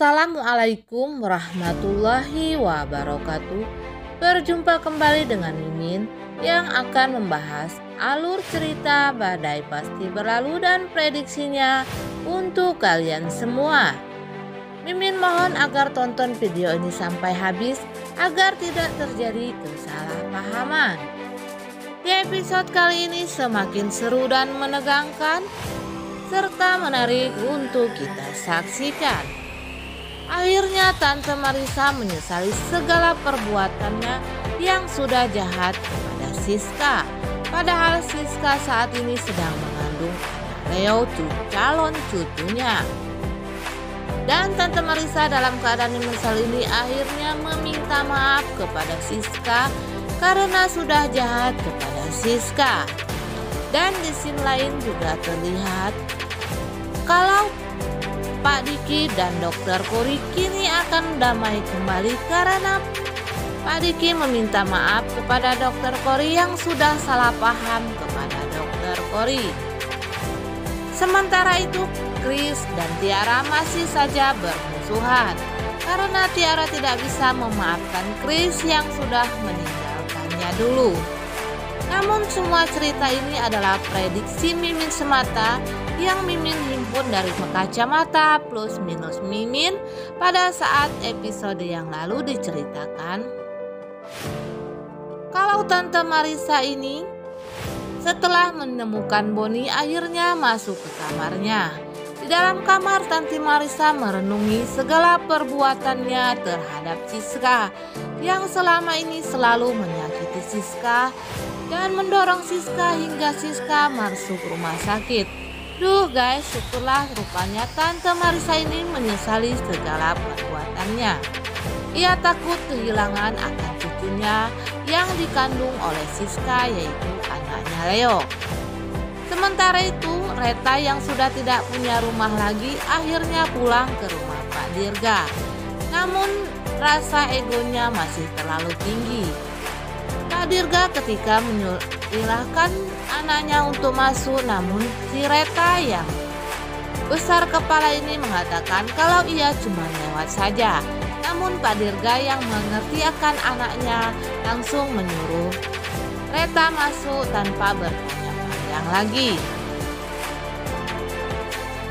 Assalamualaikum warahmatullahi wabarakatuh. Berjumpa kembali dengan Mimin yang akan membahas alur cerita Badai Pasti Berlalu dan prediksinya untuk kalian semua. Mimin mohon agar tonton video ini sampai habis agar tidak terjadi kesalahpahaman. Di episode kali ini semakin seru dan menegangkan serta menarik untuk kita saksikan. Akhirnya Tante Marissa menyesali segala perbuatannya yang sudah jahat kepada Siska. Padahal Siska saat ini sedang mengandung Leo, calon cucunya. Dan Tante Marissa dalam keadaan menyesal ini akhirnya meminta maaf kepada Siska karena sudah jahat kepada Siska. Dan di scene lain juga terlihat kalau Pak Diki dan Dokter Kori kini akan damai kembali karena Pak Diki meminta maaf kepada Dokter Kori yang sudah salah paham kepada Dokter Kori. Sementara itu Chris dan Tiara masih saja bermusuhan karena Tiara tidak bisa memaafkan Chris yang sudah meninggalkannya dulu. Namun semua cerita ini adalah prediksi Mimin semata yang Mimin himpun dari kacamata plus minus Mimin pada saat episode yang lalu diceritakan. Kalau Tante Marissa ini setelah menemukan Bonnie akhirnya masuk ke kamarnya. Di dalam kamar Tante Marissa merenungi segala perbuatannya terhadap Siska yang selama ini selalu menyakiti Siska dan mendorong Siska hingga Siska masuk rumah sakit. Duh guys, syukurlah rupanya Tante Marissa ini menyesali segala perbuatannya. Ia takut kehilangan akan cucunya yang dikandung oleh Siska, yaitu anaknya Leo. Sementara itu Reta yang sudah tidak punya rumah lagi akhirnya pulang ke rumah Pak Dirga. Namun rasa egonya masih terlalu tinggi. Pak Dirga ketika menyilahkan anaknya untuk masuk, namun si Reta yang besar kepala ini mengatakan kalau ia cuma lewat saja. Namun Pak Dirga yang mengerti akan anaknya langsung menyuruh Reta masuk tanpa bertanya panjang lagi.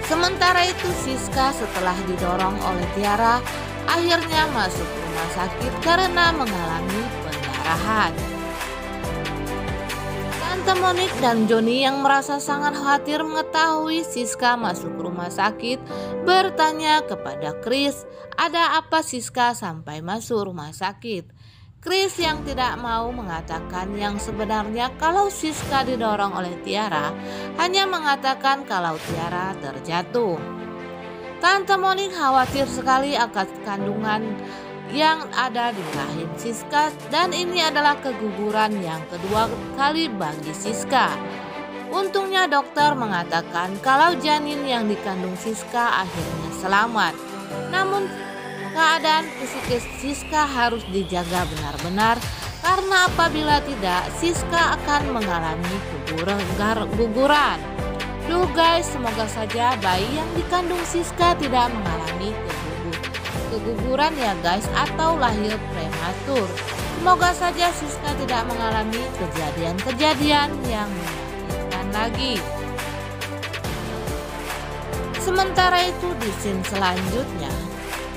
Sementara itu Siska setelah didorong oleh Tiara akhirnya masuk rumah sakit karena mengalami pendarahan. Tante Monique dan Johnny yang merasa sangat khawatir mengetahui Siska masuk rumah sakit bertanya kepada Chris, ada apa Siska sampai masuk rumah sakit? Chris yang tidak mau mengatakan yang sebenarnya kalau Siska didorong oleh Tiara, hanya mengatakan kalau Tiara terjatuh. Tante Monique khawatir sekali akan kandungan yang ada di rahim Siska dan ini adalah keguguran yang kedua kali bagi Siska. Untungnya dokter mengatakan kalau janin yang dikandung Siska akhirnya selamat. Namun keadaan psikis Siska harus dijaga benar-benar karena apabila tidak Siska akan mengalami guguran. Duh guys, semoga saja bayi yang dikandung Siska tidak mengalami keguguran ya guys, atau lahir prematur. Semoga saja Siska tidak mengalami kejadian-kejadian yang menyakitkan lagi. Sementara itu di scene selanjutnya,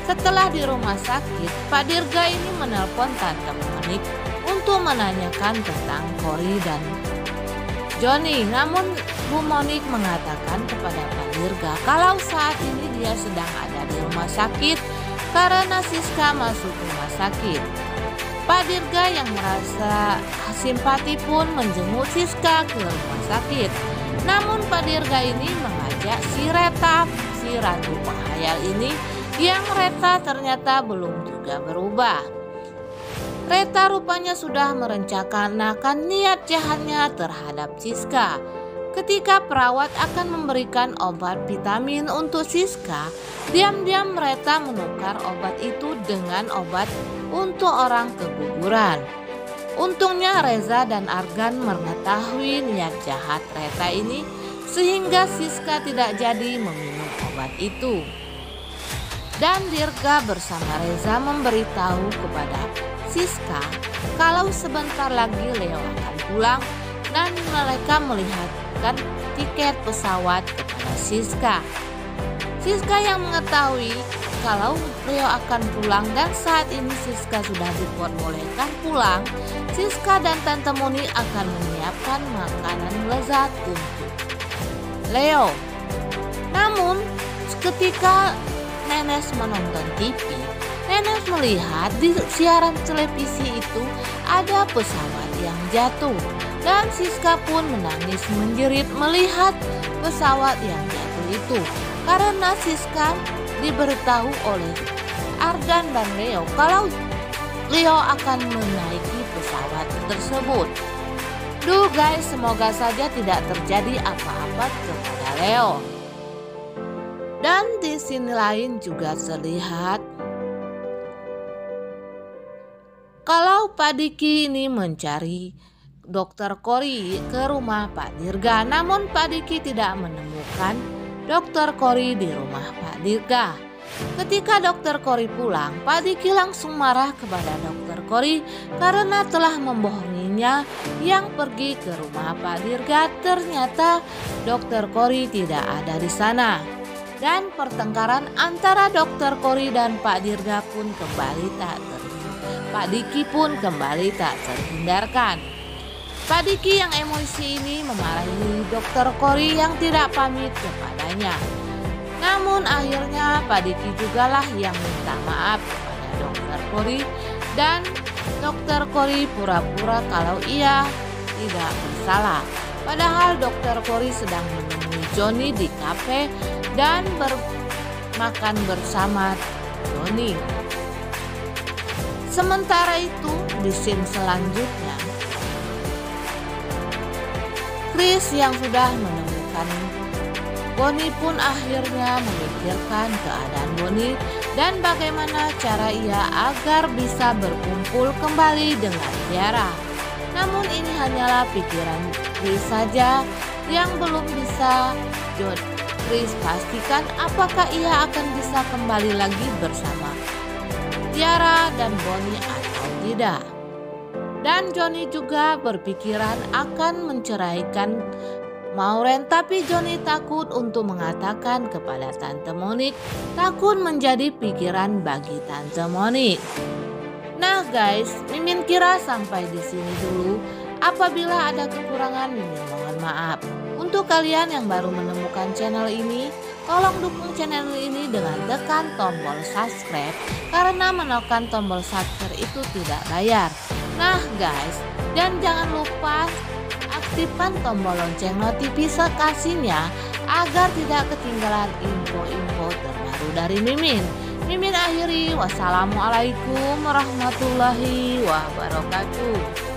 setelah di rumah sakit, Pak Dirga ini menelpon Tante Monique untuk menanyakan tentang Kori dan Johnny. Namun Bu Monique mengatakan kepada Pak Dirga kalau saat ini dia sedang ada di rumah sakit karena Siska masuk rumah sakit. Pak Dirga yang merasa simpati pun menjenguk Siska ke rumah sakit. Namun Pak Dirga ini mengajak si Reta, si ratu penghayal ini, yang Reta ternyata belum juga berubah. Reta rupanya sudah merencanakan niat jahatnya terhadap Siska. Ketika perawat akan memberikan obat vitamin untuk Siska, diam-diam Reta menukar obat itu dengan obat untuk orang keguguran. Untungnya Reza dan Argan mengetahui niat jahat Reta ini sehingga Siska tidak jadi meminum obat itu. Dan Dirga bersama Reza memberitahu kepada Siska kalau sebentar lagi Leo akan pulang dan mereka melihatkan tiket pesawat kepada Siska. Siska yang mengetahui kalau Leo akan pulang dan saat ini Siska sudah diperbolehkan pulang, Siska dan Tante Moni akan menyiapkan makanan lezat untuk Leo. Namun ketika Nenes menonton TV, Nenes melihat di siaran televisi itu ada pesawat yang jatuh dan Siska pun menangis menjerit melihat pesawat yang jatuh itu karena Siska diberitahu oleh Ardan dan Leo kalau Leo akan menaiki pesawat tersebut. Duh guys, semoga saja tidak terjadi apa-apa kepada Leo. Dan di sini lain juga terlihat kalau Pak Diki ini mencari Dokter Kori ke rumah Pak Dirga, namun Pak Diki tidak menemukan Dokter Kori di rumah Pak Dirga. Ketika Dokter Kori pulang, Pak Diki langsung marah kepada Dokter Kori karena telah membohonginya yang pergi ke rumah Pak Dirga. Ternyata Dokter Kori tidak ada di sana. Dan pertengkaran antara Dokter Kori dan Pak Dirga pun kembali tak terhindarkan. Pak Diki pun kembali tak terhindarkan. Pak Diki yang emosi ini memarahi Dokter Kori yang tidak pamit kepadanya. Namun akhirnya Pak Diki jugalah yang minta maaf kepada Dokter Kori dan Dokter Kori pura-pura kalau ia tidak bersalah. Padahal Dokter Kori sedang menemui Johnny di kafe dan bermakan bersama Johnny. Sementara itu di scene selanjutnya, Chris yang sudah menemukan Bonnie pun akhirnya memikirkan keadaan Bonnie dan bagaimana cara ia agar bisa berkumpul kembali dengan Tiara. Namun ini hanyalah pikiran Chris saja yang belum bisa Chris pastikan apakah ia akan bisa kembali lagi bersama Tiara dan Bonnie atau tidak. Dan Johnny juga berpikiran akan menceraikan Maureen, tapi Johnny takut untuk mengatakan kepada Tante Monik, takut menjadi pikiran bagi Tante Monik. Nah guys, Mimin kira sampai di sini dulu. Apabila ada kekurangan, Mimin mohon maaf. Untuk kalian yang baru menemukan channel ini, tolong dukung channel ini dengan tekan tombol subscribe karena menekan tombol subscribe itu tidak bayar. Nah guys, dan jangan lupa aktifkan tombol lonceng notifikasinya agar tidak ketinggalan info-info terbaru dari Mimin. Mimin akhiri, wassalamualaikum warahmatullahi wabarakatuh.